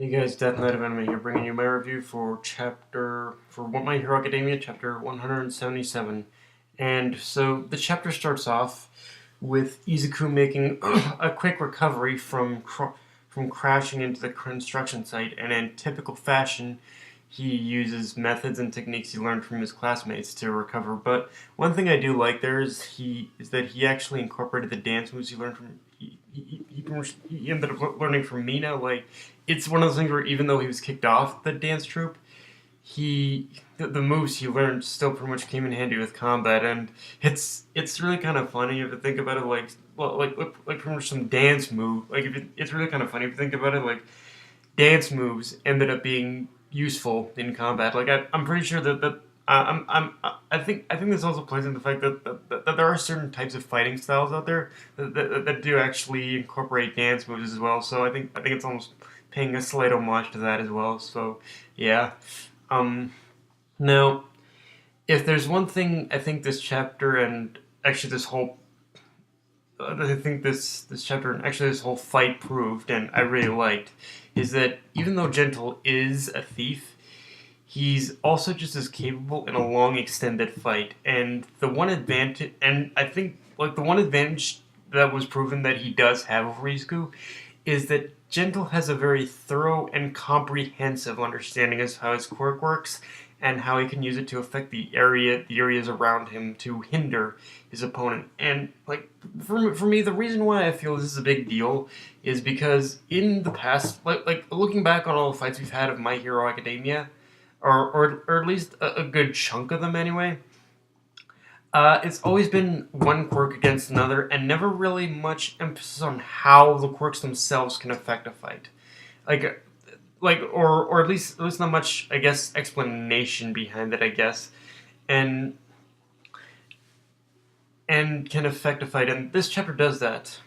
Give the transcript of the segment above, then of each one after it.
Hey guys, Death Knight of Anime here, bringing you my review for My Hero Academia, chapter 177. And so the chapter starts off with Izuku making a quick recovery from crashing into the construction site, and in typical fashion, he uses methods and techniques he learned from his classmates to recover. But one thing I do like there is that he actually incorporated the dance moves he learned from he ended up learning from Mina. Like, it's one of those things where even though he was kicked off the dance troupe, the moves he learned still pretty much came in handy with combat, and it's really kind of funny if you think about it. Like pretty much some dance move. Like, it's really kind of funny if you think about it. Like, dance moves ended up being useful in combat. Like, I'm pretty sure that I think this also plays in the fact that there are certain types of fighting styles out there that do actually incorporate dance moves as well. So I think it's almost paying a slight homage to that as well. So yeah. Um, Now, if there's one thing I think this chapter and actually this whole I think this chapter and actually this whole fight proved, and I really liked, is that even though Gentle is a thief, he's also just as capable in a long extended fight. And I think like the one advantage that was proven that he does have over Izuku is that Gentle has a very thorough and comprehensive understanding of how his quirk works and how he can use it to affect the areas around him to hinder his opponent. And like for me, the reason why I feel this is a big deal is because in the past, like looking back on all the fights we've had of My Hero Academia, or at least a good chunk of them anyway. It's always been one quirk against another, and never really much emphasis on how the quirks themselves can affect a fight. Like, or at least not much, I guess, explanation behind it. I guess, and and can affect a fight, and this chapter does that.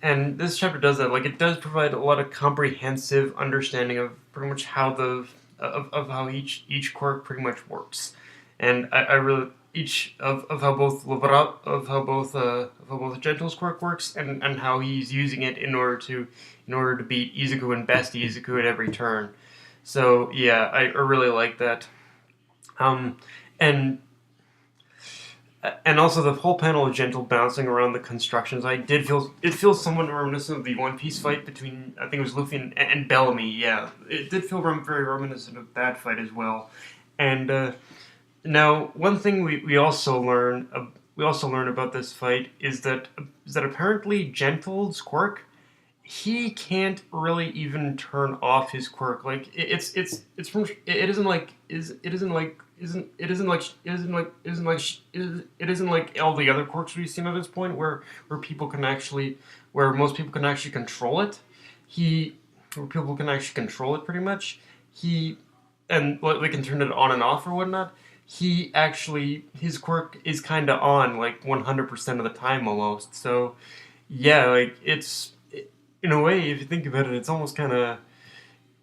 And this chapter does that. Like, it does provide a lot of comprehensive understanding of pretty much how of how each quirk pretty much works. And I really each of how both of how both Gentle's quirk works, and how he's using it in order to beat Izuku and best Izuku at every turn. So yeah, I really like that. Um, and and also the whole panel of Gentle bouncing around the constructions, I did feel it feels somewhat reminiscent of the One Piece fight between, I think it was Luffy and Bellamy. Yeah, it did feel very reminiscent of that fight as well. And now one thing we also learn about this fight is that apparently Gentle's quirk, he can't really even turn off his quirk. Like, it's from it isn't like is it isn't like isn't it isn't like it isn't like isn't like it isn't like all the other quirks we've seen at this point where people can actually where most people can actually control it. He Where people can actually control it pretty much. He and like, they can turn it on and off or whatnot. He actually his quirk is kind of on like 100% of the time almost. So yeah, like in a way, if you think about it, it's almost kind of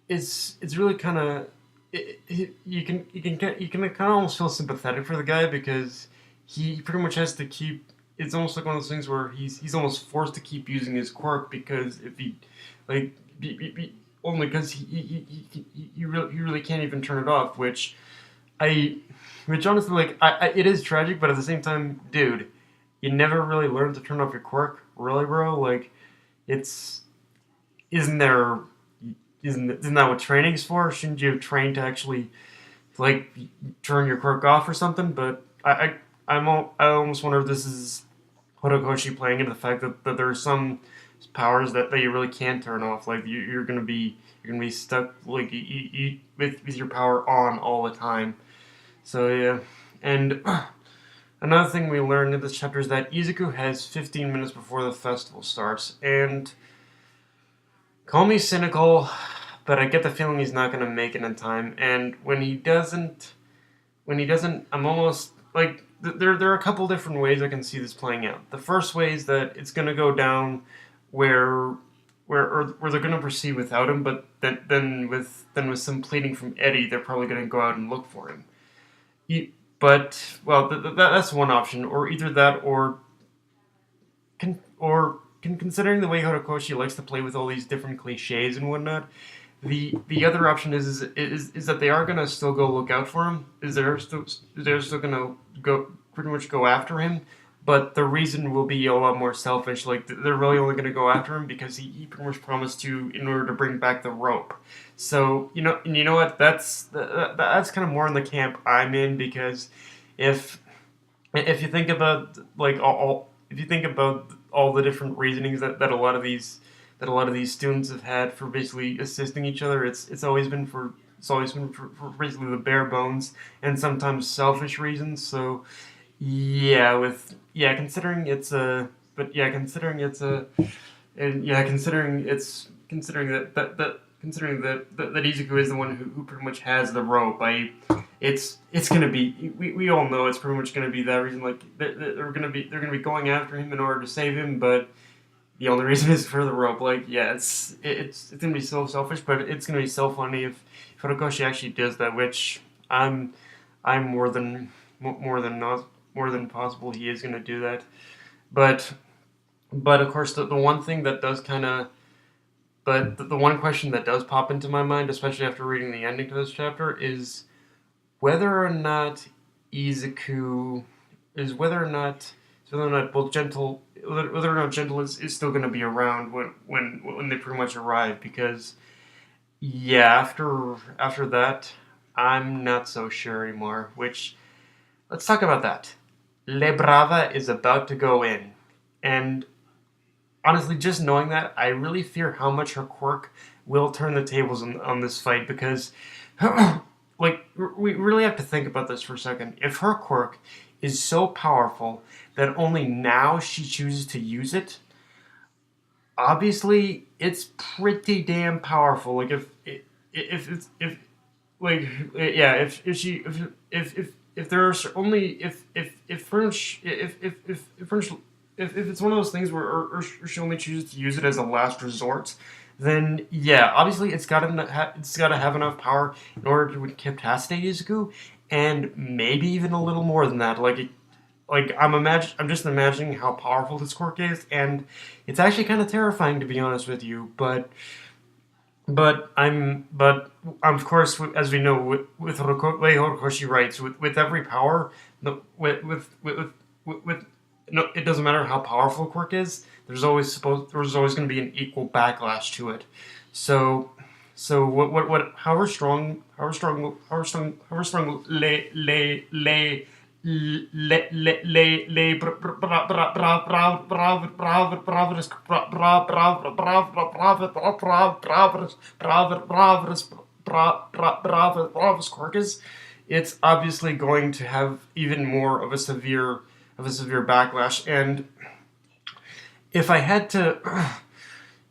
it's really kind of you can kind of almost feel sympathetic for the guy because he pretty much has to keep. It's almost like one of those things where he's almost forced to keep using his quirk because if he like only because he really can't even turn it off, I which honestly, like, it is tragic, but at the same time, dude, you never really learn to turn off your quirk, really, bro. Like, it's isn't there isn't that what training's for? Shouldn't you have trained to actually like turn your quirk off or something? But I almost wonder if this is Horikoshi playing into the fact that there are some powers that you really can't turn off. Like, you're gonna be stuck like with your power on all the time. So yeah, and another thing we learned in this chapter is that Izuku has 15 minutes before the festival starts, and call me cynical, but I get the feeling he's not going to make it in time. And when he doesn't, I'm almost like there are a couple different ways I can see this playing out. The first way is that it's going to go down where where they're going to proceed without him, but then with some pleading from Eddie, they're probably going to go out and look for him. But well, that's one option, or either that, or considering the way Horikoshi likes to play with all these different cliches and whatnot, The other option is that they are gonna still go look out for him. They're still gonna go pretty much go after him, but the reason will be a lot more selfish. Like they're really only gonna go after him because he pretty much promised to in order to bring back the rope. So and you know what? That's kind of more in the camp I'm in because if if you think about like all if you think about all the different reasonings that a lot of these students have had for basically assisting each other, it's always been for basically the bare bones and sometimes selfish reasons. So yeah, considering it's a but yeah, considering it's a and yeah, considering that Izuku is the one who pretty much has the rope, it's gonna be we all know it's pretty much gonna be that reason. Like they're gonna be going after him in order to save him, but the only reason is for the rope. Like yeah, it's gonna be so selfish, but it's gonna be so funny if Horikoshi actually does that, which I'm more than possible he is gonna do that, but. But of course, the one thing that does kind of, but the one question that does pop into my mind, especially after reading the ending to this chapter, is whether or not Izuku is whether or not both gentle whether or not gentle is still going to be around when they pretty much arrive. Because yeah, after that, I'm not so sure anymore. Which let's talk about that. Le Brava is about to go in, and honestly, just knowing that, I really fear how much her quirk will turn the tables on this fight because, like, we really have to think about this for a second. If her quirk is so powerful that only now she chooses to use it, obviously it's pretty damn powerful. Like, if it's if like yeah if there are only if French if French if it's one of those things where or she only chooses to use it as a last resort, then yeah, obviously it's got to have enough power in order to incapacitate Izuku, and maybe even a little more than that. I'm just imagining how powerful this quirk is, and it's actually kind of terrifying to be honest with you. But of course, as we know, with Horikoshi writes, with every power, no, with no, it doesn't matter how powerful quirk is. There's always going to be an equal backlash to it. So however strong le Brava's quirk is, it's obviously going to have even more of a severe backlash. And if I had to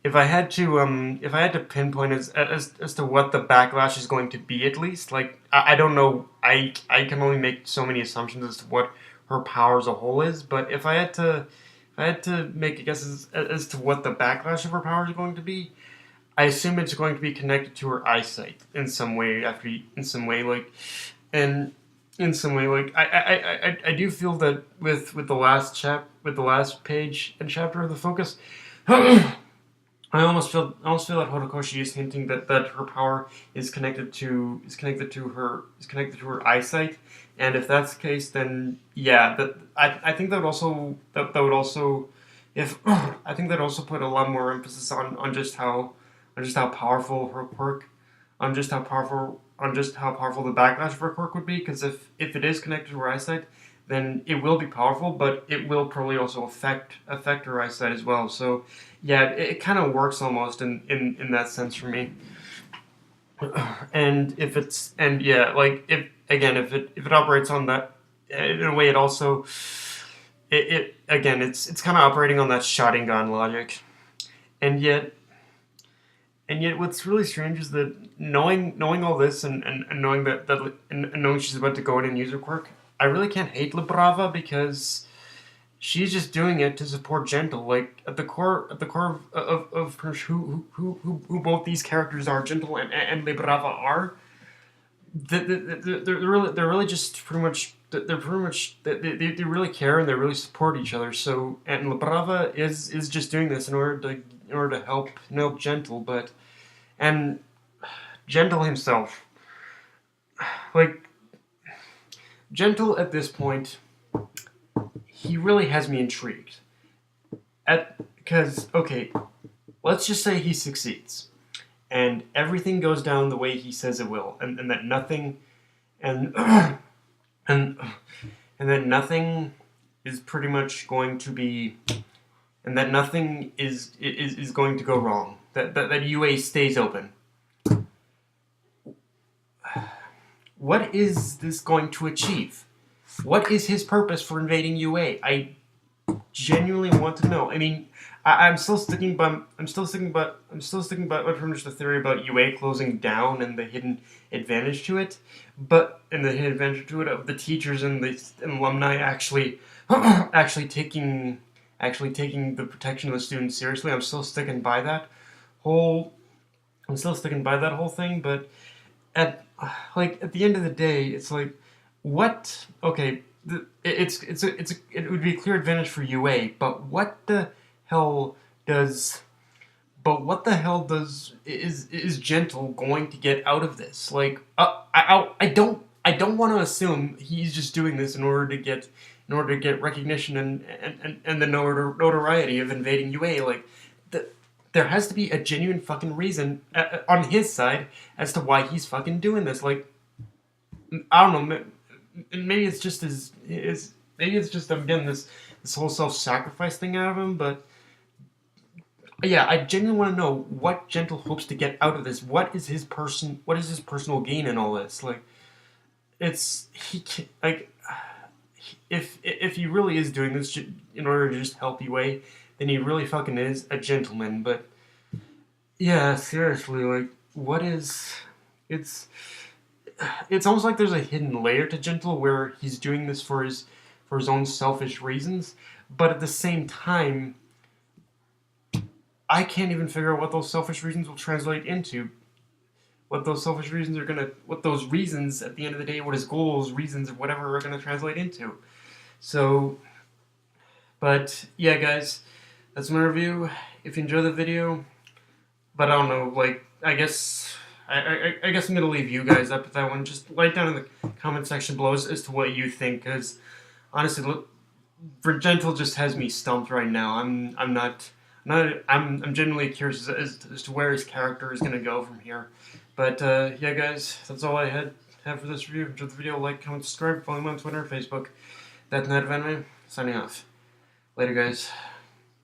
if I had to pinpoint as to what the backlash is going to be, at least, like I don't know, I can only make so many assumptions as to what her power as a whole is. But if I had to make a guess as to what the backlash of her power is going to be, I assume it's going to be connected to her eyesight in some way. In some way, like, and in some way, like I do feel that with the last page and chapter of the focus, I almost feel that Horikoshi is hinting that her power is connected to her eyesight, and if that's the case, then yeah, I think that would also if I think that also put a lot more emphasis on just how powerful her quirk on just how powerful the backlash of her quirk would be. Because if it is connected to her eyesight, then it will be powerful, but it will probably also affect her eyesight as well. So yeah, it kind of works almost in that sense for me. And if it's and yeah, like if it operates on that in a way, it also it again it's kind of operating on that Sharingan logic, and yet what's really strange is that knowing all this and knowing and knowing she's about to go in and use her quirk, I really can't hate La Brava because she's just doing it to support Gentle. Like at the core of who both these characters are, Gentle and Le Brava are. They're really just pretty much they really care and they really support each other. So and La Brava is just doing this in order to help Gentle, but and Gentle himself. Like, Gentle at this point, he really has me intrigued. Because, okay, let's just say he succeeds. And everything goes down the way he says it will. And that nothing... And... and that nothing is pretty much going to be... And that nothing is going to go wrong. That UA stays open. What is this going to achieve? What is his purpose for invading UA? I genuinely want to know. I mean, I'm still sticking by pretty much the theory about UA closing down and the hidden advantage to it, and the hidden advantage to it of the teachers and the alumni actually taking the protection of the students seriously. I'm still sticking by that whole thing, but at the end of the day, it's like, what? Okay, it would be a clear advantage for UA, but what the hell is Gentle going to get out of this? Like, I don't want to assume he's just doing this in order to get recognition and the notoriety of invading UA. Like, there has to be a genuine fucking reason on his side as to why he's fucking doing this. Like, I don't know. Maybe it's just I'm getting this whole self-sacrifice thing out of him. But yeah, I genuinely want to know what Gentle hopes to get out of this. What is his personal gain in all this? Like, if he really is doing this in order to just help UA, then he really fucking is a gentleman. But yeah, seriously, like, it's almost like there's a hidden layer to Gentle where he's doing this for his own selfish reasons, but at the same time, I can't even figure out what those selfish reasons will translate into. What those reasons at the end of the day, what his goals, reasons, or whatever are gonna translate into. So, but yeah, guys, that's my review. If you enjoyed the video, but I don't know, like, I guess I'm gonna leave you guys up with that one. Just write down in the comment section below as to what you think, because honestly, look, Gentle just has me stumped right now. I'm genuinely curious as to where his character is gonna go from here. But yeah, guys, that's all I have for this review. Enjoy the video, like, comment, subscribe, follow me on Twitter, Facebook. That's Night of Anime. Signing off. Later, guys.